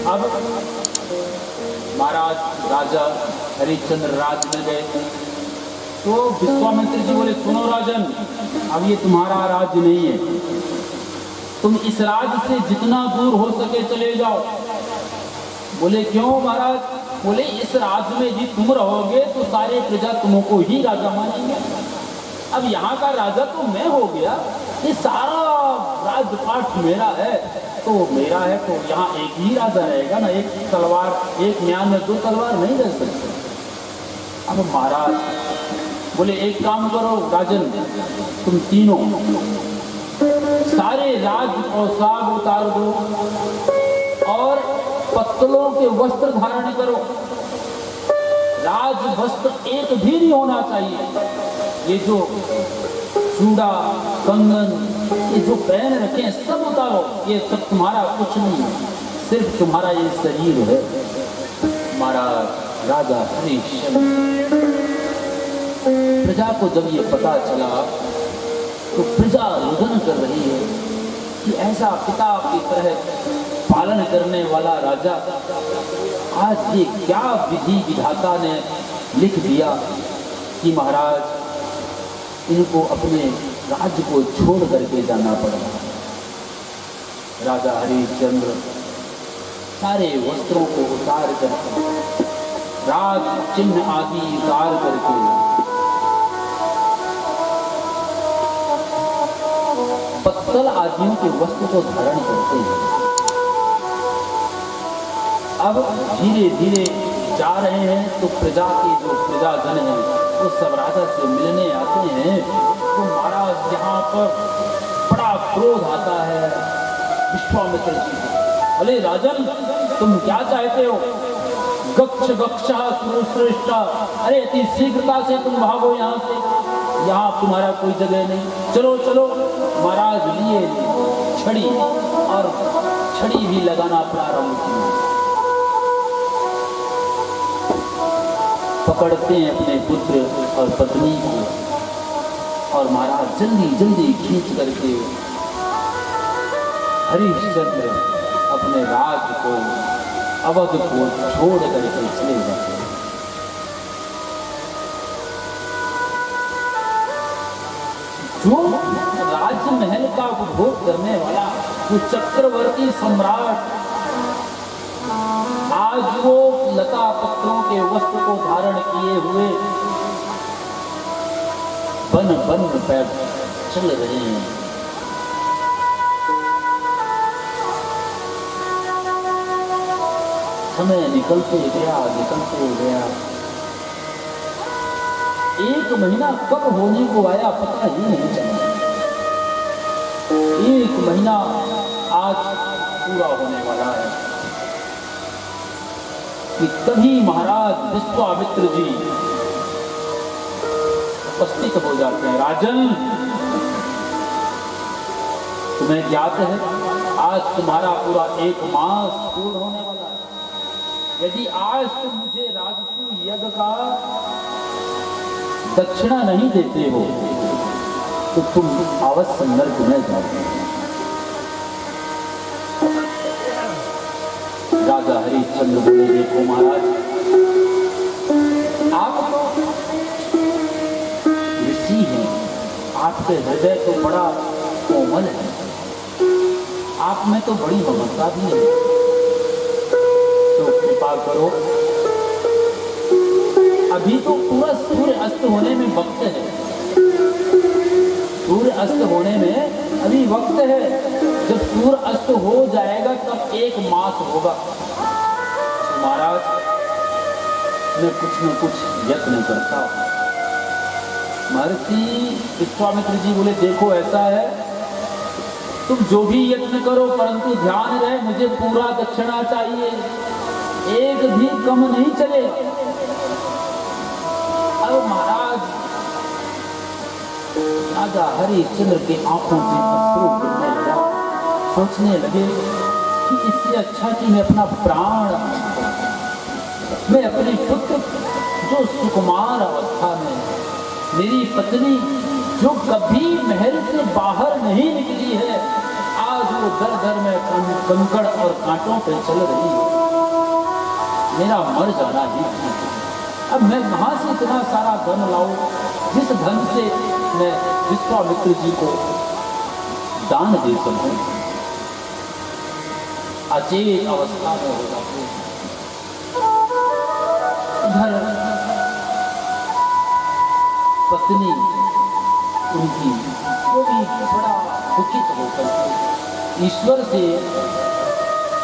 अब महाराज राजा हरिश्चंद्र राज में गए तो विश्वामित्र जी बोले, सुनो राजन, अब ये तुम्हारा राज्य नहीं है, तुम इस राज्य से जितना दूर हो सके चले जाओ। बोले क्यों महाराज? बोले इस राज्य में यदि तुम रहोगे तो सारे प्रजा तुमको ही राजा मानेंगे। अब यहाँ का राजा तो मैं हो गया, ये सारा राजपाट मेरा है, तो मेरा है तो यहाँ एक ही राजा रहेगा ना, एक तलवार, एक म्यान में दो तलवार नहीं रह सकते। अब महाराज बोले एक काम करो राजन, तुम तीनों सारे राज पोशाक उतार दो और पत्तलों के वस्त्र धारण करो। राज वस्त्र एक भी नहीं होना चाहिए। ये जो चूड़ा कंगन ये जो पहन रखे हैं सब उतारो, ये सब तुम्हारा कुछ नहीं है, सिर्फ तुम्हारा ये शरीर है। महाराज राजा हरिश्चंद्र, प्रजा को जब ये पता चला तो प्रजा रुदन कर रही है कि ऐसा पिता की तरह पालन करने वाला राजा, आज ये क्या विधि विधाता ने लिख दिया कि महाराज इनको अपने राज्य को छोड़ करके जाना पड़ा। राजा हरिश्चंद्र सारे वस्त्रों को उतार करके, राज चिन्ह आदि उतार करके, पत्तल आदियों के वस्त्र को धारण करते हैं। अब धीरे धीरे जा रहे हैं तो प्रजा के जो प्रजाजन हैं वो सब राजा से मिलने आते हैं। तो महाराज यहाँ पर बड़ा क्रोध आता है विश्वामित्र जी को। अरे राजन, तुम क्या चाहते हो? गच्छ गच्छा सुरश्रेष्ठा, अरे इतनी शीघ्रता से तुम भागो यहाँ से, यहाँ तुम्हारा कोई जगह नहीं, चलो चलो। महाराज लिए छड़ी और छड़ी भी लगाना प्रारंभ की, पकड़ते हैं अपने पुत्र और पत्नी को और महाराज जल्दी जल्दी खींच करके हरिश्चंद्र अपने राज को, अवध को छोड़ करके चले जाते हैं। जो राजमहल का उपभोग करने वाला वो चक्रवर्ती सम्राट, आज वो लता पत्रों के वस्त्र को धारण किए हुए बन बन पैर चल रहे हैं। समय निकलते गया। एक महीना कब होने को आया पता ही नहीं चला। एक महीना आज पूरा होने वाला है कि तभी महाराज विश्वामित्र जी उपस्थित हो जाते हैं। राजन, तुम्हें ज्ञात है आज तुम्हारा पूरा 1 मास पूर्ण होने वाला है। यदि आज तुम मुझे राजसूय यज्ञ का दक्षिणा नहीं देते हो तो तुम अवश्य नरक में जाओगे। राजा हरिश्चंद्र बोले, देखो महाराज, आप तो ऋषि हैं, आपके हृदय तो बड़ा कोमल है, आप में तो बड़ी ममता भी है, तो कृपा करो। अभी तो पूरा सूर्य अस्त होने में वक्त है, सूर्य अस्त होने में अभी वक्त है। जब सूर्य अस्त हो जाएगा तब 1 मास होगा। तो महाराज मैं कुछ न कुछ यत्न करता हूं। महर्षि विश्वामित्र जी बोले, देखो ऐसा है, तुम जो भी यत्न करो परंतु ध्यान रहे मुझे पूरा दक्षिणा चाहिए, एक भी कम नहीं चले। अब महाराज राजा हरिश्चंद्र के आंखों से अश्रु गिरने लगा। सोचने लगे कि इससे अच्छा कि मैं अपना प्राण, मैं अपने पुत्र जो सुकुमार अवस्था में, मेरी पत्नी जो कभी महल से बाहर नहीं निकली है, आज वो दर दर में कंकड़ और कांटों पे चल रही है, मेरा मर जाना ही है। अब मैं कहाँ से इतना सारा धन लाऊं जिस धन से मैं विश्वामित्र जी को दान दे सकूं। अचेत अवस्था में हो जाते हैं। इधर पत्नी उनकी वो भी बड़ा दुखित होकर ईश्वर से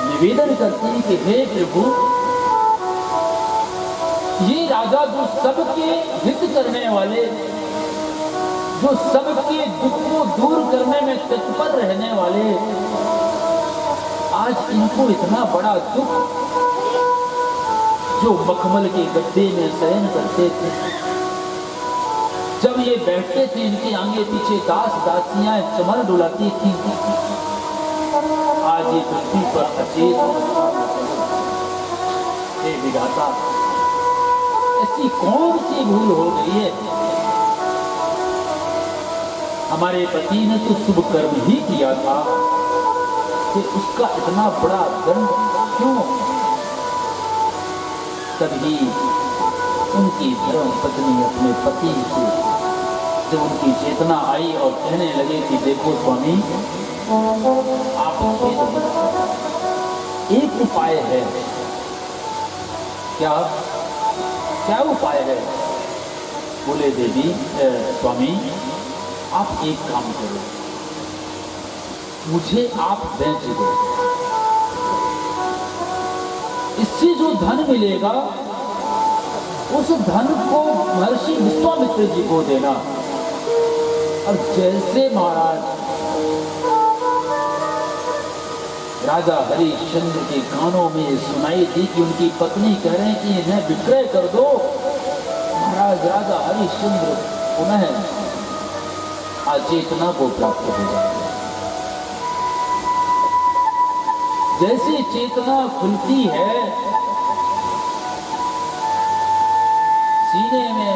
निवेदन करती है कि हे प्रभु, ये राजा जो सबके हित करने वाले, जो सबके दुख को दूर करने में तत्पर रहने वाले, आज इनको इतना बड़ा दुख, जो मखमल के गड्ढे में शयन करते थे, जब ये बैठते थे इनके आगे पीछे दास दासियां चमर डुलाती थी, आज ये पृथ्वी पर अचेत। हे विधाता, ऐसी कौन सी भूल हो गई है? हमारे पति ने तो शुभ कर्म ही किया था, कि उसका इतना बड़ा दंड क्यों? तभी उनकी धर्म पत्नी अपने पति से जब उनकी चेतना आई और कहने लगे कि देखो स्वामी, आप एक उपाय है। क्या क्या उपाय है? बोले देवी स्वामी, आप एक काम करो, मुझे आप बेच दो, इससे जो धन मिलेगा उस धन को महर्षि विश्वामित्र जी को देना। और जैसे महाराज राजा हरिश्चंद्र के कानों में सुनाई थी कि उनकी पत्नी कह रहे हैं कि इन्हें विक्रय कर दो, महाराज राजा हरिश्चंद्र पुनः अचेतना को प्राप्त हो जाते। जैसी चेतना खुलती है, सीने में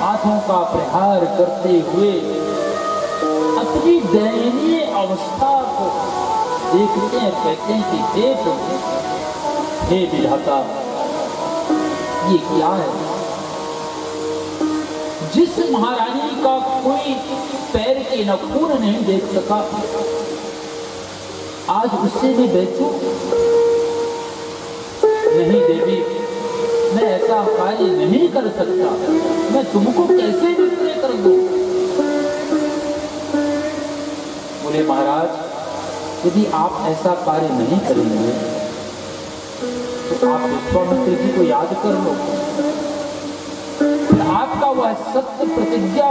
हाथों का प्रहार करते हुए अपनी दयनीय अवस्था को देखते हैं, कहते हैं कि देख, हे विधाता, ये क्या है? जिस महारानी का कोई पैर के नाखून नहीं देख सका, आज उससे भी बेचूं? नहीं देवी, मैं ऐसा कार्य नहीं कर सकता, मैं तुमको कैसे विक्रय कर दूं? बोले महाराज, यदि आप ऐसा कार्य नहीं करेंगे तो आप विश्वामित्र जी को याद कर लो, आपका वह सत्य प्रतिज्ञा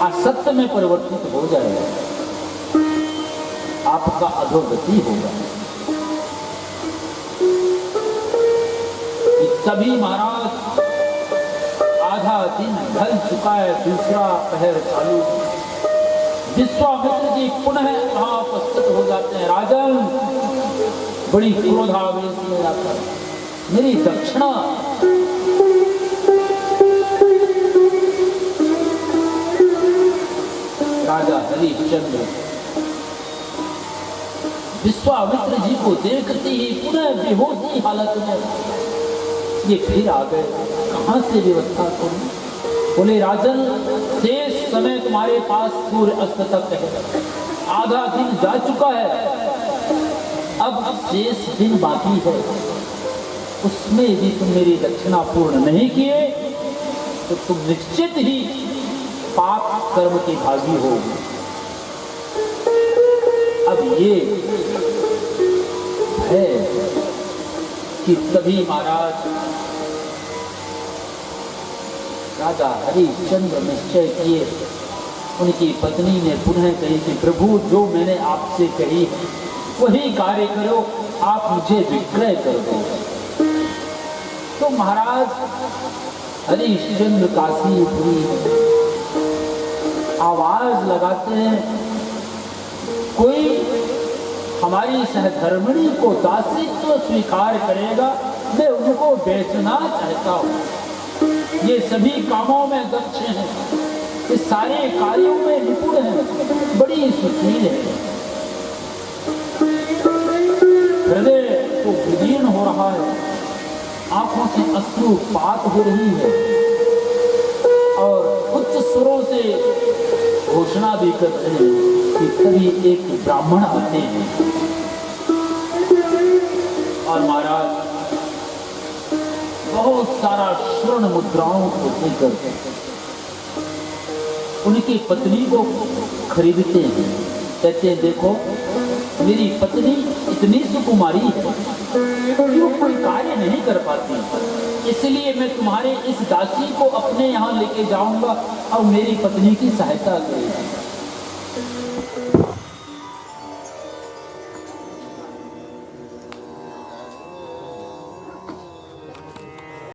असत्य में परिवर्तित हो जाएगा, आपका अधोगति होगा। तभी महाराज आधा दिन ढल चुका है, दूसरा पहर चालू। विश्वामित्र जी पुनः वहां उपस्थित हो जाते हैं। राजन, बड़ी क्रोधावेश में आकर, मेरी दक्षिणा। राजा हरिश्चंद्र विश्वामित्र जी को देखते ही पुनः बेहोशी हालत में ये फिर आ गए। कहां से व्यवस्था करूं? बोले राजन, शेष समय तुम्हारे पास सूर्य अस्त तक है, आधा दिन जा चुका है, अब शेष दिन बाकी है, उसमें भी तुम मेरी दक्षिणा पूर्ण नहीं किए तो तुम निश्चित ही पाप कर्म के भागी होगे। अब ये है कि तभी महाराज राजा हरिश्चंद्र निश्चय किए। उनकी पत्नी ने पुनः कही कि प्रभु, जो मैंने आपसे कही वही कार्य करो, आप मुझे विक्रय कर दो। तो महाराज हरिश्चंद्र काशीपुरी आवाज लगाते हैं, कोई हमारी सहधर्मिणी को दासित्व स्वीकार करेगा, मैं उनको बेचना चाहता हूँ। ये सभी कामों में दक्ष हैं, ये सारे कार्यों में निपुण हैं, बड़ी सुशील है, हृदय तो विदीर्ण हो रहा है, आंखों से अश्रुपात हो रही है और उच्च सुरों से घोषणा भी कर रहे हैं कि कभी एक ब्राह्मण आते हैं। और महाराज बहुत सारा स्वर्ण मुद्राओं को देकर उनकी पत्नी को खरीदते हैं। कहते हैं देखो मेरी पत्नी इतनी सुकुमारी है कि वो कोई कार्य नहीं कर पाती, इसलिए मैं तुम्हारे इस दासी को अपने यहाँ लेके जाऊंगा और मेरी पत्नी की सहायता करेगी।